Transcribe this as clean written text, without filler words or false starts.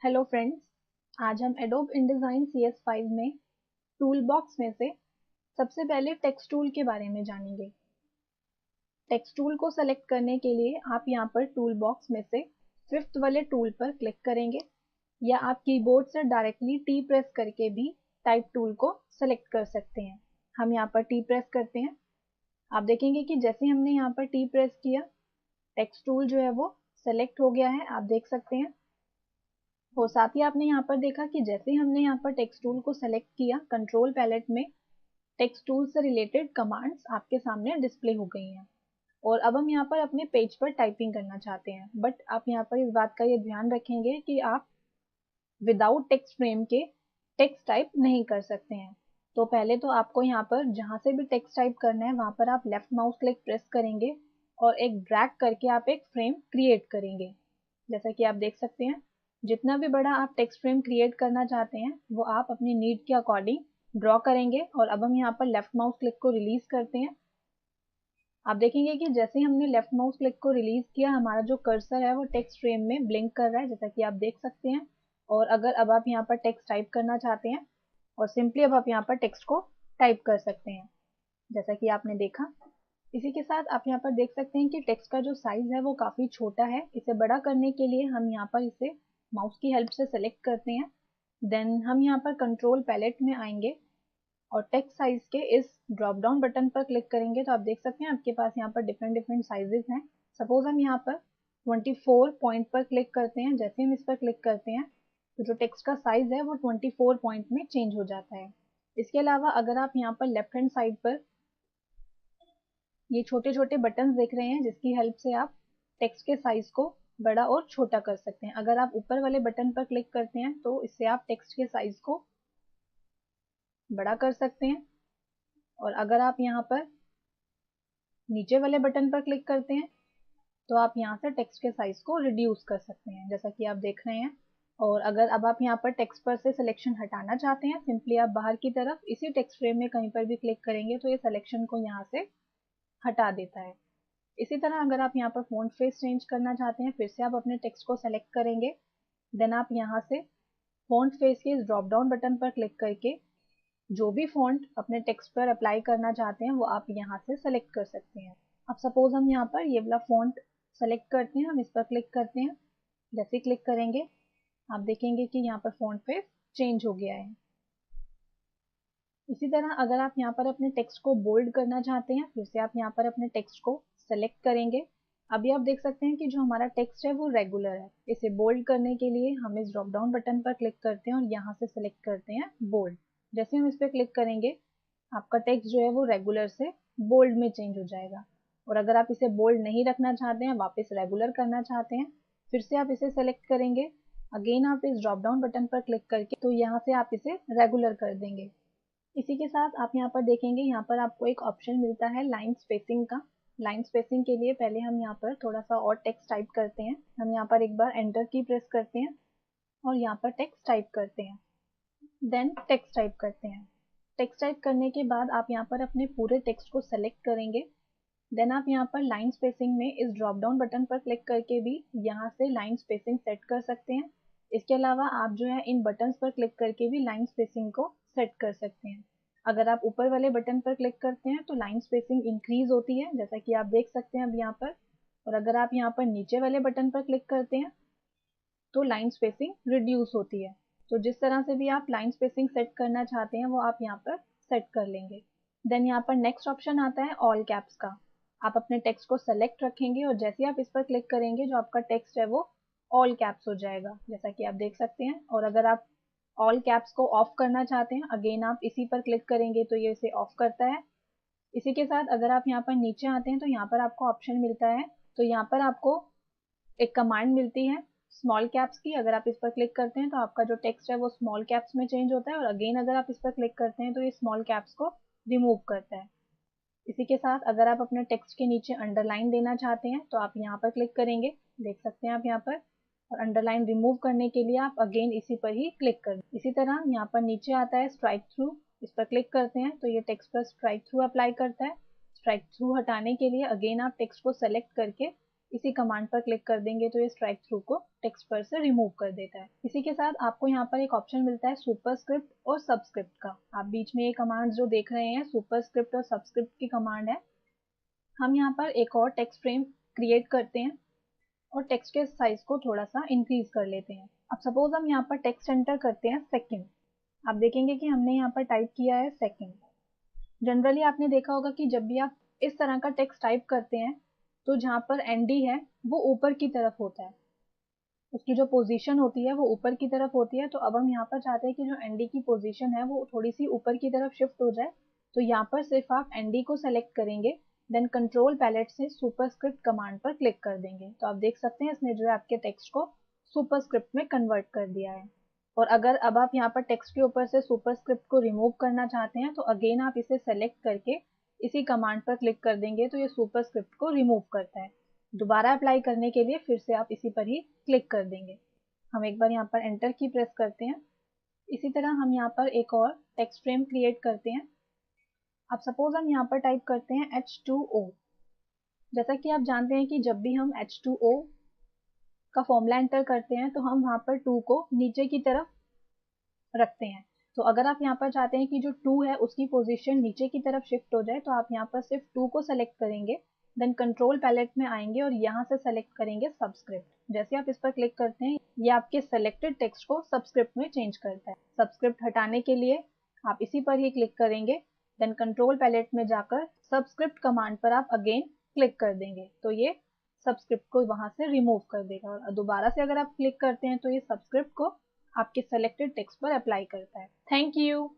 Hello friends, आज हम adobe InDesign CS5 में टूल बॉक्स में से सबसे पहले टेक्स्ट टूल के बारे में जानेंगे। टेक्स्ट टूल को सेलेक्ट करने के लिए आप यहाँ पर टूल बॉक्स में से फिफ्थ वाले टूल पर क्लिक करेंगे या आप कीबोर्ड से डायरेक्टली टी प्रेस करके भी टाइप टूल को सेलेक्ट कर सकते हैं। हम यहाँ पर टी प्रेस करते हैं। आप देखेंगे कि जैसे हमने यहाँ पर टी प्रेस किया, टेक्स्ट टूल जो है वो सेलेक्ट हो गया है, आप देख सकते हैं। और साथ ही आपने यहाँ पर देखा कि जैसे हमने यहाँ पर टेक्स्ट टूल को सेलेक्ट किया, कंट्रोल पैलेट में टेक्स्ट टूल से रिलेटेड कमांड्स आपके सामने डिस्प्ले हो गई हैं। और अब हम यहाँ पर अपने पेज पर टाइपिंग करना चाहते हैं, बट आप यहाँ पर इस बात का ये ध्यान रखेंगे कि आप विदाउट टेक्स्ट फ्रेम के टेक्स्ट टाइप नहीं कर सकते हैं। तो पहले तो आपको यहाँ पर जहाँ से भी टेक्स्ट टाइप करना है वहाँ पर आप लेफ्ट माउस क्लिक प्रेस करेंगे और एक ड्रैग करके आप एक फ्रेम क्रिएट करेंगे। जैसा कि आप देख सकते हैं, जितना भी बड़ा आप टेक्स्ट फ्रेम क्रिएट करना चाहते हैं वो आप अपनी नीड के अकॉर्डिंग ड्रॉ करेंगे। और अब हम यहाँ पर लेफ्ट माउस क्लिक को रिलीज करते हैं। आप देखेंगे कि जैसे हमने लेफ्ट माउस क्लिक को रिलीज किया, हमारा जो कर्सर है वो टेक्स्ट फ्रेम में ब्लिंक कर रहा है, जैसा कि आप देख सकते हैं। और अगर अब आप यहाँ पर टेक्स्ट टाइप करना चाहते हैं और सिंपली अब आप यहाँ पर टेक्स्ट को टाइप कर सकते हैं, जैसा कि आपने देखा। इसी के साथ आप यहाँ पर देख सकते हैं कि टेक्स्ट का जो साइज है वो काफी छोटा है। इसे बड़ा करने के लिए हम यहाँ पर इसे माउस की हेल्प से सेलेक्ट करते हैं। देन हम यहाँ पर कंट्रोल पैलेट में आएंगे और टेक्स्ट साइज के इस ड्रॉप डाउन बटन पर क्लिक करेंगे तो आप देख सकते हैं आपके पास यहाँ पर डिफरेंट डिफरेंट साइजेस हैं। सपोज हम यहाँ पर 24 पॉइंट पर क्लिक करते हैं। जैसे हम इस पर क्लिक करते हैं तो जो टेक्स्ट का साइज है वो 24 पॉइंट में चेंज हो जाता है। इसके अलावा अगर आप यहाँ पर लेफ्ट हैंड साइड पर ये छोटे छोटे बटन देख रहे हैं, जिसकी हेल्प से आप टेक्स्ट के साइज को बड़ा और छोटा कर सकते हैं। अगर आप ऊपर वाले बटन पर क्लिक करते हैं तो इससे आप टेक्स्ट के साइज को बड़ा कर सकते हैं। और अगर आप यहाँ पर नीचे वाले बटन पर क्लिक करते हैं तो आप यहाँ से टेक्स्ट के साइज को रिड्यूस कर सकते हैं, जैसा कि आप देख रहे हैं। और अगर अब आप यहाँ पर टेक्स्ट पर से सिलेक्शन हटाना चाहते हैं, सिंपली आप बाहर की तरफ इसी टेक्स्ट फ्रेम में कहीं पर भी क्लिक करेंगे तो ये सिलेक्शन को यहाँ से हटा देता है। इसी तरह अगर आप यहाँ पर फॉन्ट फेस चेंज करना चाहते हैं, फिर से आप अपने टेक्स्ट को सेलेक्ट करेंगे। देन आप यहाँ से फॉन्ट फेस के इस ड्रॉप डाउन बटन पर क्लिक करके जो भी फॉन्ट अपने टेक्स्ट पर अप्लाई करना चाहते हैं वो आप यहाँ से सेलेक्ट कर सकते हैं। अब सपोज हम यहाँ पर ये वाला फॉन्ट सेलेक्ट करते हैं, हम इस पर क्लिक करते हैं। जैसे क्लिक करेंगे आप देखेंगे कि यहाँ पर फॉन्ट फेस चेंज हो गया है। इसी तरह अगर आप यहाँ पर अपने टेक्स्ट को बोल्ड करना चाहते हैं, फिर से आप यहाँ पर अपने टेक्स्ट को सेलेक्ट करेंगे। अभी आप देख सकते हैं कि जो हमारा टेक्स्ट है वो रेगुलर है। इसे बोल्ड करने के लिए हम इस ड्रॉप डाउन बटन पर क्लिक करते हैं और यहाँ से सेलेक्ट करते हैं बोल्ड। जैसे हम इस पर क्लिक करेंगे आपका टेक्स्ट जो है वो रेगुलर से बोल्ड में चेंज हो जाएगा। और अगर आप इसे बोल्ड नहीं रखना चाहते हैं, वापस रेगुलर करना चाहते हैं, फिर से आप इसे सेलेक्ट करेंगे। अगेन आप इस ड्रॉप डाउन बटन पर क्लिक करके तो यहाँ से आप इसे रेगुलर कर देंगे। इसी के साथ आप यहाँ पर देखेंगे, यहाँ पर आपको एक ऑप्शन मिलता है लाइन स्पेसिंग का। लाइन स्पेसिंग के लिए पहले हम यहाँ पर थोड़ा सा और टेक्स्ट टाइप करते हैं। हम यहाँ पर एक बार एंटर की प्रेस करते हैं और यहाँ पर टेक्स्ट टाइप करते हैं। देन टेक्स्ट टाइप करते हैं। टेक्स्ट टाइप करने के बाद आप यहाँ पर अपने पूरे टेक्स्ट को सेलेक्ट करेंगे। देन आप यहाँ पर लाइन स्पेसिंग में इस ड्रॉप डाउन बटन पर क्लिक करके भी यहाँ से लाइन स्पेसिंग सेट कर सकते हैं। इसके अलावा आप जो है इन बटन्स पर क्लिक करके भी लाइन स्पेसिंग को सेट कर सकते हैं। अगर आप ऊपर वाले बटन पर क्लिक करते हैं तो लाइन स्पेसिंग इंक्रीज होती है, जैसा कि आप देख सकते हैं अब यहाँ पर। और अगर आप यहाँ पर नीचे वाले बटन पर क्लिक करते हैं तो लाइन स्पेसिंग रिड्यूस होती है। तो जिस तरह से भी आप लाइन स्पेसिंग सेट करना चाहते हैं वो आप यहाँ पर सेट कर लेंगे। देन यहाँ पर नेक्स्ट ऑप्शन आता है ऑल कैप्स का। आप अपने टेक्स्ट को सेलेक्ट रखेंगे और जैसे ही आप इस पर क्लिक करेंगे जो आपका टेक्स्ट है वो ऑल कैप्स हो जाएगा, जैसा कि आप देख सकते हैं। और अगर आप ऑल कैप्स को ऑफ करना चाहते हैं, अगेन आप इसी पर क्लिक करेंगे तो ये इसे ऑफ करता है। इसी के साथ अगर आप यहाँ पर नीचे आते हैं तो यहाँ पर आपको ऑप्शन मिलता है, तो यहाँ पर आपको एक कमांड मिलती है स्मॉल कैप्स की। अगर आप इस पर क्लिक करते हैं तो आपका जो टेक्स्ट है वो स्मॉल कैप्स में चेंज होता है और अगेन अगर आप इस पर क्लिक करते हैं तो ये स्मॉल कैप्स को रिमूव करता है। इसी के साथ अगर आप अपने टेक्स्ट के नीचे अंडरलाइन देना चाहते हैं तो आप यहाँ पर क्लिक करेंगे, देख सकते हैं आप यहाँ पर। और अंडरलाइन रिमूव करने के लिए आप अगेन इसी पर ही क्लिक करें। इसी तरह यहाँ पर नीचे आता है स्ट्राइक थ्रू। इस पर क्लिक करते हैं तो ये टेक्स्ट पर स्ट्राइक थ्रू अप्लाई करता है। स्ट्राइक थ्रू हटाने के लिए अगेन आप टेक्स्ट को सेलेक्ट करके इसी कमांड पर क्लिक कर देंगे तो ये स्ट्राइक थ्रू को टेक्स्ट पर से रिमूव कर देता है। इसी के साथ आपको यहाँ पर एक ऑप्शन मिलता है सुपरस्क्रिप्ट और सबस्क्रिप्ट का। आप बीच में ये कमांड जो देख रहे हैं सुपरस्क्रिप्ट और सबस्क्रिप्ट की कमांड है। हम यहाँ पर एक और टेक्स्ट फ्रेम क्रिएट करते हैं और टेक्स्ट के साइज को थोड़ा सा इंक्रीज कर लेते हैं। अब सपोज हम यहाँ पर टेक्स्ट एंटर करते हैं सेकंड। आप देखेंगे कि हमने यहाँ पर टाइप किया है सेकंड। जनरली आपने देखा होगा कि जब भी आप इस तरह का टेक्स्ट टाइप करते हैं तो जहाँ पर एनडी है वो ऊपर की तरफ होता है, उसकी जो पोजीशन होती है वो ऊपर की तरफ होती है। तो अब हम यहाँ पर चाहते हैं कि जो एनडी की पोजीशन है वो थोड़ी सी ऊपर की तरफ शिफ्ट हो जाए। तो यहाँ पर सिर्फ आप एनडी को सेलेक्ट करेंगे, देन कंट्रोल पैलेट से सुपरस्क्रिप्ट कमांड पर क्लिक कर देंगे। तो आप देख सकते हैं इसने जो है आपके टेक्स्ट को सुपरस्क्रिप्ट में कन्वर्ट कर दिया है। और अगर अब आप यहाँ पर टेक्स्ट के ऊपर से सुपरस्क्रिप्ट को रिमूव करना चाहते हैं तो अगेन आप इसे सेलेक्ट करके इसी कमांड पर क्लिक कर देंगे तो ये सुपरस्क्रिप्ट को रिमूव करता है। दोबारा अप्लाई करने के लिए फिर से आप इसी पर ही क्लिक कर देंगे। हम एक बार यहाँ पर एंटर की प्रेस करते हैं। इसी तरह हम यहाँ पर एक और टेक्स्ट फ्रेम क्रिएट करते हैं। अब सपोज हम यहाँ पर टाइप करते हैं H2O। जैसा कि आप जानते हैं कि जब भी हम H2O का फॉर्मूला एंटर करते हैं तो हम वहाँ पर 2 को नीचे की तरफ रखते हैं। तो अगर आप यहाँ पर चाहते हैं कि जो 2 है उसकी पोजीशन नीचे की तरफ शिफ्ट हो जाए तो आप यहाँ पर सिर्फ 2 को सेलेक्ट करेंगे, देन कंट्रोल पैलेट में आएंगे और यहाँ से सेलेक्ट करेंगे सबस्क्रिप्ट। जैसे आप इस पर क्लिक करते हैं ये आपके सेलेक्टेड टेक्स्ट को सबस्क्रिप्ट में चेंज करता है। सबस्क्रिप्ट हटाने के लिए आप इसी पर ही क्लिक करेंगे, देन कंट्रोल पैलेट में जाकर सबस्क्रिप्ट कमांड पर आप अगेन क्लिक कर देंगे तो ये सबस्क्रिप्ट को वहां से रिमूव कर देगा। और दोबारा से अगर आप क्लिक करते हैं तो ये सबस्क्रिप्ट को आपके सेलेक्टेड टेक्स्ट पर अप्लाई करता है। Thank you.